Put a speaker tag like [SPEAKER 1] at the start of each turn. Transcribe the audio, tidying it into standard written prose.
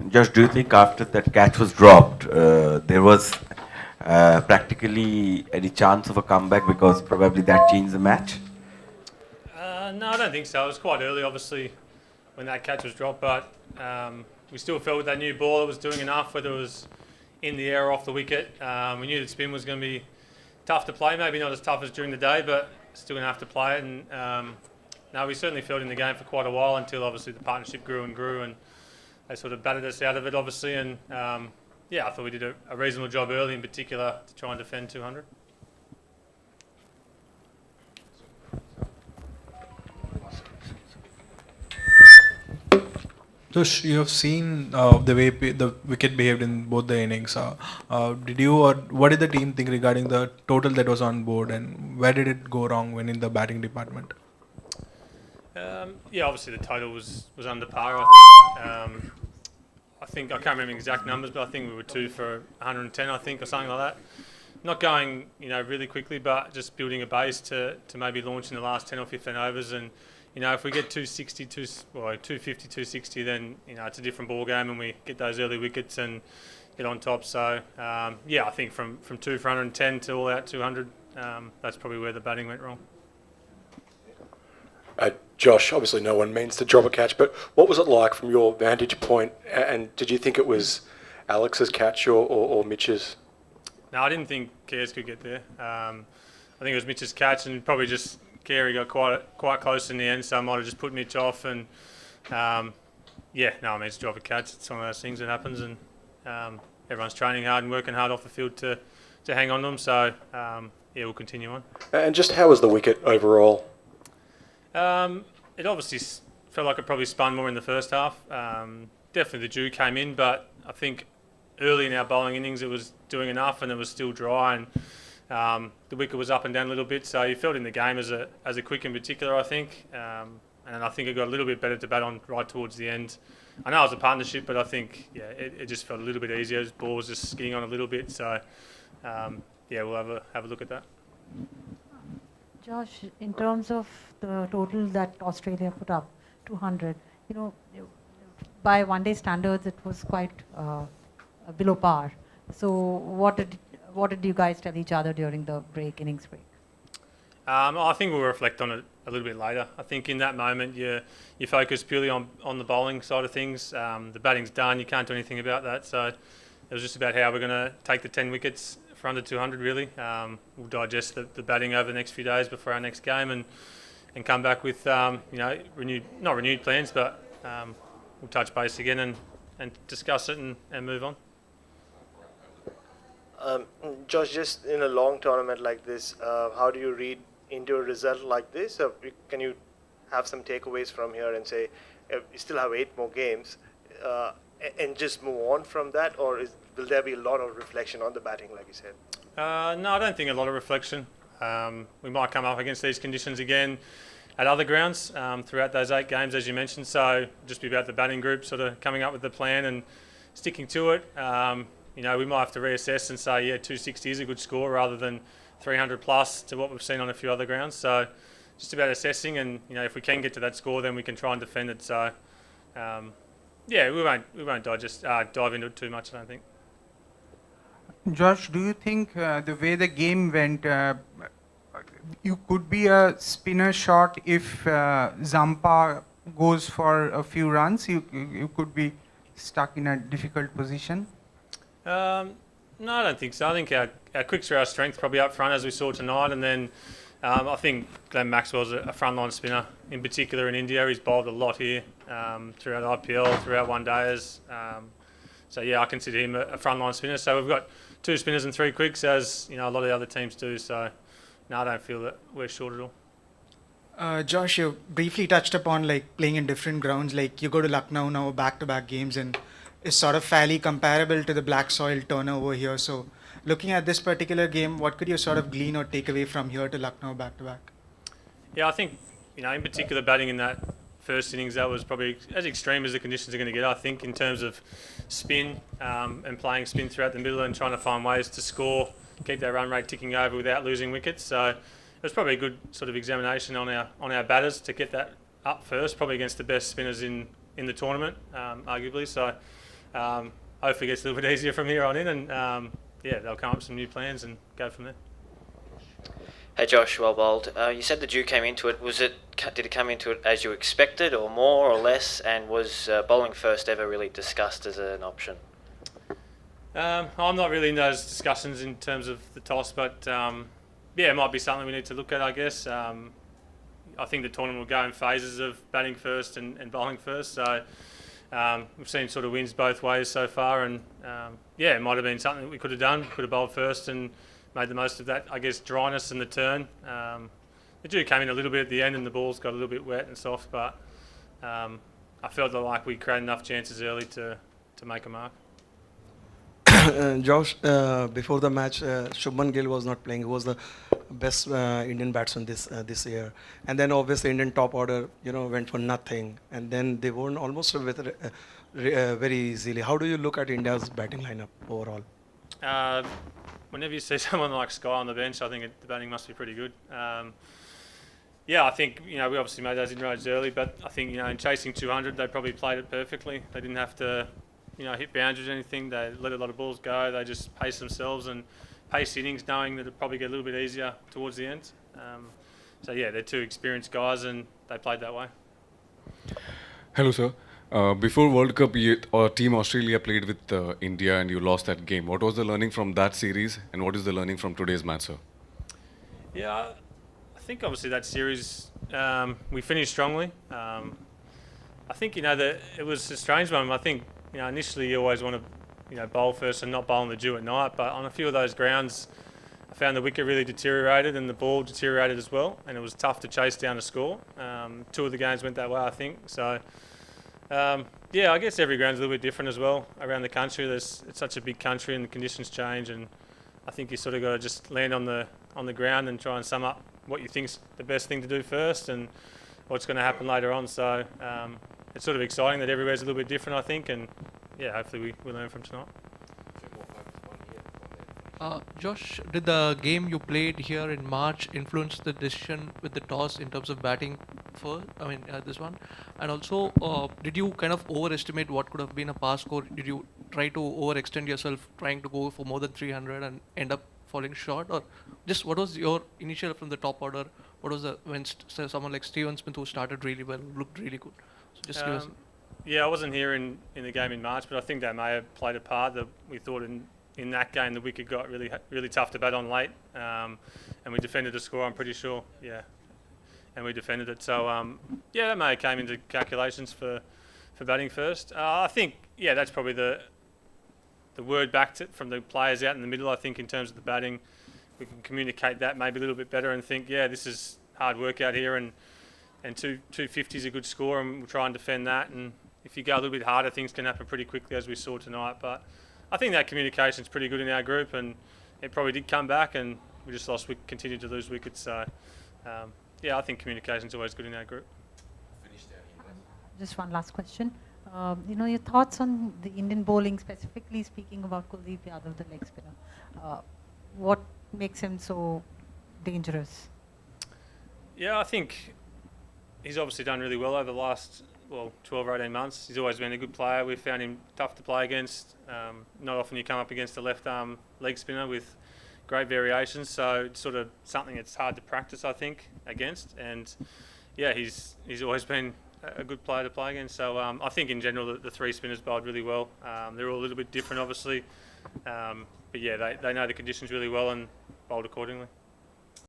[SPEAKER 1] Josh, do you think after that catch was dropped, there was practically any chance of a comeback because probably that changed the match?
[SPEAKER 2] No, I don't think so. It was quite early, obviously, when that catch was dropped, but we still felt with that new ball it was doing enough, whether it was in the air or off the wicket. We knew that spin was going to be tough to play, maybe not as tough as during the day, but still going to have to play it. And no, we certainly felt in the game for quite a while until obviously the partnership grew and grew, and they sort of batted us out of it, obviously. And yeah, I thought we did a reasonable job early, in particular, to try and defend 200.
[SPEAKER 3] Josh, you have seen the way the wicket behaved in both the innings. Did you or what did the team think regarding the total that was on board, and where did it go wrong when in the batting department?
[SPEAKER 2] Yeah, obviously the total was under par. I think I can't remember exact numbers, but I think we were 2 for 110, I think, or something like that. Not going, really quickly, but just building a base to maybe launch in the last 10 or 15 overs. And if we get 260, 250, 260, then it's a different ball game, and we get those early wickets and get on top. So yeah, I think from 2 for 110 to all out 200, that's probably where the batting went wrong.
[SPEAKER 4] Josh, obviously no one means to drop a catch, but what was it like from your vantage point? And did you think it was Alex's catch or Mitch's?
[SPEAKER 2] No, I didn't think Cares could get there. I think it was Mitch's catch, and probably just Carey got quite close in the end, so I might have just put Mitch off. And yeah, no, I mean, it's a drop a catch. It's one of those things that happens, and everyone's training hard and working hard off the field to hang on to them. So yeah, we'll continue on.
[SPEAKER 4] And just how was the wicket overall?
[SPEAKER 2] It obviously felt like it probably spun more in the first half. Definitely the dew came in, but I think early in our bowling innings it was doing enough, and it was still dry, and the wicket was up and down a little bit. So you felt in the game as a quick in particular, I think. And I think it got a little bit better to bat on right towards the end. I know it was a partnership, but I think it just felt a little bit easier. The ball was just skiing on a little bit. So yeah, we'll have a look at that.
[SPEAKER 5] Josh, in terms of the total that Australia put up, 200, by one-day standards, it was quite below par. So what did you guys tell each other during the innings break?
[SPEAKER 2] I think we'll reflect on it a little bit later. I think in that moment you focus purely on the bowling side of things. The batting's done, you can't do anything about that. So it was just about how we're going to take the 10 wickets for under 200, really. We'll digest the batting over the next few days before our next game, and come back with not renewed plans, but we'll touch base again and discuss it and move on.
[SPEAKER 6] Josh, just in a long tournament like this, how do you read into a result like this? Can you have some takeaways from here and say you still have 8 more games and just move on from that, or will there be a lot of reflection on the batting, like you said?
[SPEAKER 2] No, I don't think a lot of reflection. We might come up against these conditions again at other grounds throughout those 8 games, as you mentioned. So just be about the batting group sort of coming up with the plan and sticking to it. We might have to reassess and say, 260 is a good score rather than 300 plus to what we've seen on a few other grounds. So just about assessing, and if we can get to that score, then we can try and defend it. So yeah, we won't dive into it too much, I don't think.
[SPEAKER 7] Josh, do you think the way the game went, you could be a spinner shot if Zampa goes for a few runs? You could be stuck in a difficult position?
[SPEAKER 2] No, I don't think so. I think our quicks are our strength, probably up front, as we saw tonight. And then I think Glenn Maxwell's a frontline spinner, in particular in India. He's bowled a lot here throughout IPL, throughout one-dayers. So yeah, I consider him a frontline spinner. So we've got 2 spinners and 3 quicks, as a lot of the other teams do. So no, I don't feel that we're short at all.
[SPEAKER 8] Josh, you briefly touched upon playing in different grounds. You go to Lucknow now, back-to-back games, and it's sort of fairly comparable to the black soil turnover here. So looking at this particular game, what could you sort of glean or take away from here to Lucknow back-to-back?
[SPEAKER 2] Yeah, I think, in particular batting in that first innings, that was probably as extreme as the conditions are going to get, I think, in terms of spin and playing spin throughout the middle and trying to find ways to score, keep that run rate ticking over without losing wickets. So it was probably a good sort of examination on our batters to get that up first, probably against the best spinners in the tournament, arguably. So Hopefully it gets a little bit easier from here on in, and yeah, they'll come up with some new plans and go from there.
[SPEAKER 9] Hey Josh, well bowled. You said the dew came into it. Did it come into it as you expected, or more or less? And was bowling first ever really discussed as an option?
[SPEAKER 2] I'm not really in those discussions in terms of the toss, but yeah, it might be something we need to look at, I guess. I think the tournament will go in phases of batting first and bowling first. So we've seen sort of wins both ways so far, and yeah, it might have been something that we could have done. Could have bowled first and made the most of that, I guess, dryness in the turn. The dew came in a little bit at the end, and the balls got a little bit wet and soft, but I felt like we created enough chances early to make a mark.
[SPEAKER 10] Josh, before the match, Shubman Gill was not playing. He was the best Indian batsman this year, and then obviously Indian top order, went for nothing, and then they won almost with very easily. How do you look at India's batting lineup overall?
[SPEAKER 2] Whenever you see someone like Sky on the bench, I think the batting must be pretty good. Yeah, I think we obviously made those inroads early, but I think in chasing 200, they probably played it perfectly. They didn't have to hit boundaries or anything. They let a lot of balls go. They just paced themselves and paced innings, knowing that it'd probably get a little bit easier towards the end. So yeah, they're two experienced guys, and they played that way.
[SPEAKER 11] Hello, sir. Before World Cup, Team Australia played with India, and you lost that game. What was the learning from that series, and what is the learning from today's match, sir?
[SPEAKER 2] Yeah, I think obviously that series we finished strongly. I think that it was a strange one. I think initially you always want to bowl first and not bowl in the dew at night, but on a few of those grounds I found the wicket really deteriorated and the ball deteriorated as well, and it was tough to chase down a score. Two of the games went that way, I think. So yeah, I guess every ground's a little bit different as well around the country. It's such a big country and the conditions change, and I think you sort of got to just land on the ground and try and sum up what you think's the best thing to do first and what's going to happen later on. So it's sort of exciting that everywhere's a little bit different, I think, and yeah, hopefully we learn from tonight.
[SPEAKER 12] Josh, did the game you played here in March influence the decision with the toss in terms of batting first? This one, and also, did you kind of overestimate what could have been a pass score? Did you try to overextend yourself, trying to go for more than 300 and end up falling short, or just what was your initial from the top order? What was when someone like Steven Smith, who started really well, looked really good? So just give us.
[SPEAKER 2] Yeah, I wasn't here in the game in March, but I think that may have played a part. That we thought in that game the wicket got really tough to bat on late, and we defended the score, I'm pretty sure. Yeah, and we defended it. So yeah, that may have came into calculations for batting first. I think that's probably the word back from the players out in the middle. I think in terms of the batting, we can communicate that maybe a little bit better and think, this is hard work out here, and 250 is a good score, and we'll try and defend that. And if you go a little bit harder, things can happen pretty quickly, as we saw tonight. But I think that communication's pretty good in our group, and it probably did come back, and we just continued to lose wickets. So I think communication's always good in our group.
[SPEAKER 5] Just one last question. Your thoughts on the Indian bowling, specifically speaking about Kuldeep Yadav, the leg spinner. What makes him so dangerous? Yeah,
[SPEAKER 2] I think he's obviously done really well over the last 12 or 18 months. He's always been a good player. We've found him tough to play against. Not often you come up against a left arm leg spinner with great variations, so it's sort of something that's hard to practice, I think, against. And yeah, he's always been a good player to play against. So I think in general the three spinners bowled really well. They're all a little bit different, obviously, but yeah, they know the conditions really well and bowled accordingly.